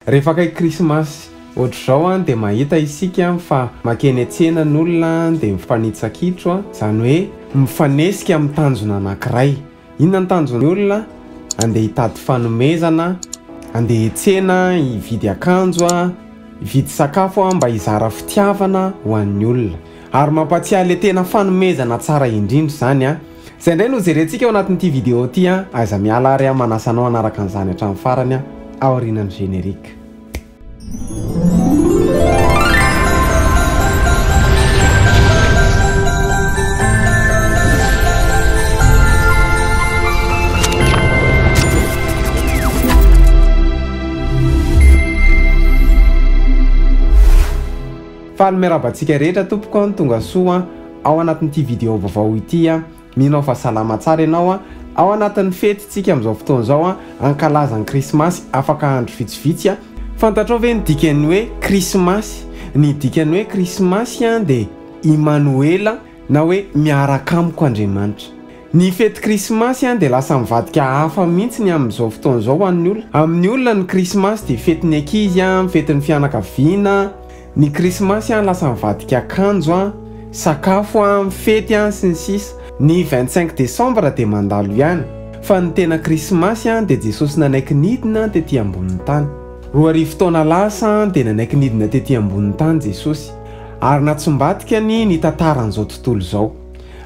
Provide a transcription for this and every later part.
Rehefa akaiky Krismasy ohatr'izao dia mahita isika fa makeny atsena n'olona dia mifanitsakitro zany hoe mifanesika amin'ny tanjona anankiray. Inona ny tanjon'ny olona? Andeha hitady fanomezana, andeha tsena hividy akanjo, hividy sakafo mba hizara fitiavana ho an'ny olona. Ary mampatsiahy le tena fanomezana tsara indrindra zany Zay indray no jerentsika ao anatin'ity vidéo ity aiza miala ary manasanao anaraka an'izany hatramin'ny farany ao aorian'ny générique. Faly miarabantsika rehetra tompoko tonga soa ao anatin'ity vidéo vaovao ity minao fa salama tsara ianao ao anatin'ny fetintsika amin'izao fotoana izao ankalazan'ny Krismasy afaka andro vitsivitsy fantatrao ve ny dikany hoe Krismasy? Ny dikany hoe Krismasy dia Immanuela na hoe miaraka amiko Andriamanitra. Ny fety Krismasy dia lasa mivadika hafa mihitsy ny amin'izao fotoana izao an'ny olona. Amin'ny olona ny Krismasy dia fetin'ny ankizy, fetin'ny fianakaviana. Ny Krismasy lasa mivadika akanjo, sakafo, fety sy ny sisa. Ny 25 décembre dia mandalo ihany. Fa ny tena Krismasy dia Jesosy nanaiky nidina tetỳ ambonin'ny tany. 2 arivo taona lasa dia nanaiky nidina tetỳ ambonin'ny tany Jesosy. Ary natsombatikany ny tantaran'izao tontolo izao.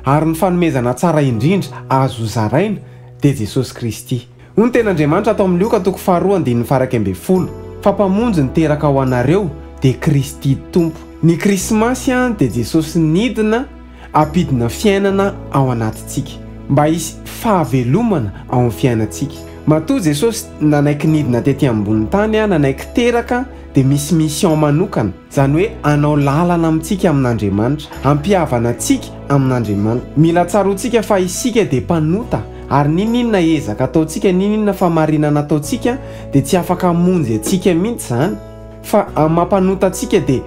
Ary ny fanomezana tsara indrindra azo zaraina dia Jesosy Kristy. Hoy ny ten'Andriamanitra atao amin'ny Luka 2:12. Fampamonjy ny teraka ho anareo dia Kristy tompo. Ny Krismasy dia Jesosy nidina apidina fiainana ao anatintsika mba hisy fahavelomana ao amin'ny fiainantsika. Matoa Jesosy nanaiky nidina tetỳ ambonin'ny tany, nanaiky teraka dia misy mission manokana, zany hoe anao lalana amintsika amin'Andriamanitra, ampihavana antsika amin'Andriamanitra. Mila tsaroantsika fa isika dia mpanota ary ninona ezaka ataontsika, ninona famarinana ataontsika dia tsy afaka hamonjy antsika mihitsy zany, fa mampanota antsika dia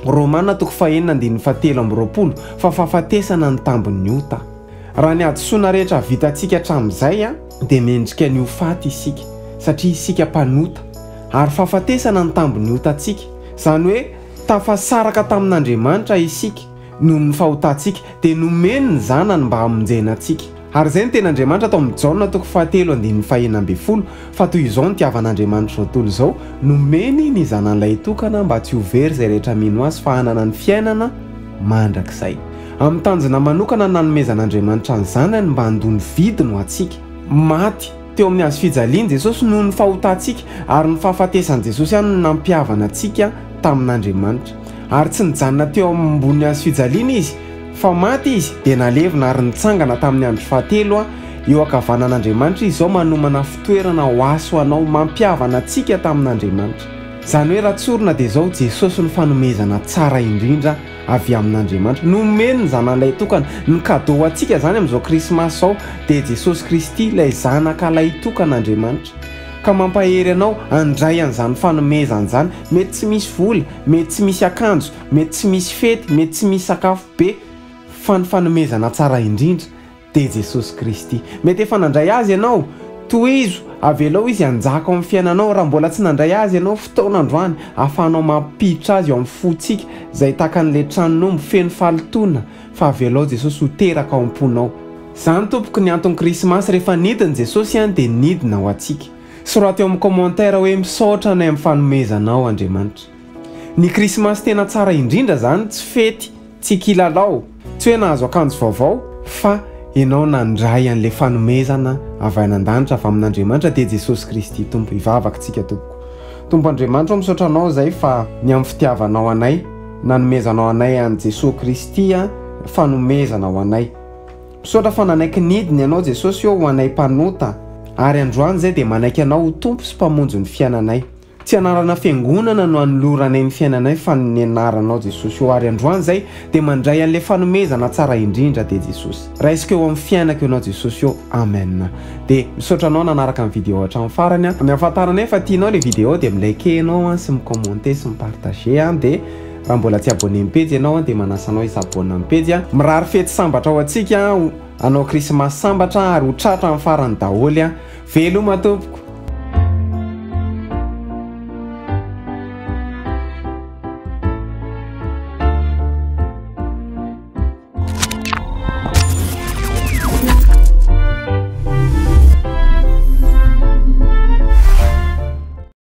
Romana 9:7 fa fahafatesana ny tambon'ny ota. Raha ny adisoana rehetra vitantsika hatramin'izay dia mendrika ny ho faty isika satria isika mpanota ary fahafatesana ny tambon'ny ota antsika, zany hoe tafasaraka tamin'Andriamanitra isika noho ny fahotantsika dia nomeny ny zanany mba hamonjena antsika. Ary zay ny ten'Andriamanitra atao amin'ny Jaona 3:1 fa toy izao ny tiavan'Andriamanitra izao tontolo izao, nomeny ny zanan'ilay tokana mba tsy ho very izay rehetra mino azy fa hanana ny fiainana mandrakizay. Amin'ny tanjona manokana nanomezan'Andriamanitra ny zanany mba handony vidiny ho antsika. Maty teo amin'ny hazo fijaliany Jesosy noho ny fahotantsika ary ny fahafatesan'i Jesosy ihany no nampihavana antsika tamin'Andriamanitra. Ary tsy nijanona teo ambony hazo fijaliana izy, fa maty izy dia nalevina ary nitsangana tamin'ny andro fahatelo eo ankavanan'Andriamanitra. Izy izao manomana fitoerana ho aso anao, mampihavana antsika tamin'Andriamanitra. Zany hoe raha tsorina dia izao Jesosy ny fanomezana tsara indrindra avy amin'Andriamanitra. Nomeny ny zanan'ilay tokana, ny cadeau antsika zany amin'izao Krismasy izao dia Jesosy Kristy ilay zanak'ilay tokan'Andriamanitra. Ka mampahery anao handray an'izany fanomezana izany. Mety tsy misy vola, mety tsy misy akanjo, mety tsy misy fety, mety tsy misy sakafo be, fa ny fanomezana tsara indrindra dia Jesosy Kristy. Mety efa nandray azy ianao, tohizo avelao izy hanjaka ao amin'ny fiainanao. Raha mbola tsy nandray azy ianao fotoana androany, ahafahanao mampiditra azy ao amin'ny fontsika izay takan'ilay tranonao mifeno falitona, fa avelao Jesosy ho teraka ao am-ponao. Zany tompoko ny antony Krismasy. Rehefa nidina Jesosy dia nidina ho antsika. Sorata eo amin'ny commentaire hoe misaotra anay amin'ny fanomezanao Andriamanitra. Ny Krismasy tena tsara indrindra zany tsy fety, tsy kilalao, tsy hoe nahazo akanjo vaovao, fa ianao nandray an'ilay fanomezana avy any an-danitra avy amin'Andriamanitra dia Jesosy Kristy tompo. Ivavakitsika tompoko. Tompo Andriamanitra misaotra anao zay fa ny amin'ny fitiavanao anay, nanomezanao anay an'i Jesosy Kristy fanomezana ho anay. Misaotra fa nanaiky nidiny ianao Jesosy ho anay mpanota, ary androany zay dia manaiky anao ho tompo sy mpamonjy ny fiainanay. Tsy anarana fiangonana no anoloranay ny fiainanay fa ny anaranao Jesosy. Ary androany zay dia mandray an'ilay fanomezana tsara indrindra dia Jesosy. Raisiko eo amin'ny fiainako ianao Jesosy eo. Amen. Dia misaotra anao nanaraka ny vidéo hatramin'ny farany. Amin'ny ahafantarana fa tianao ilay vidéo dia milike ianao sy micommente sy mipartage. Dia raha mbola tsy abonné amin'ny page ianao dia manasanao isabonina amin'ny page. Mirary fety sambatra ao antsika, anao Krismasy sambatra ary ho tratra amin'ny farany daholo. Veloma tompoko.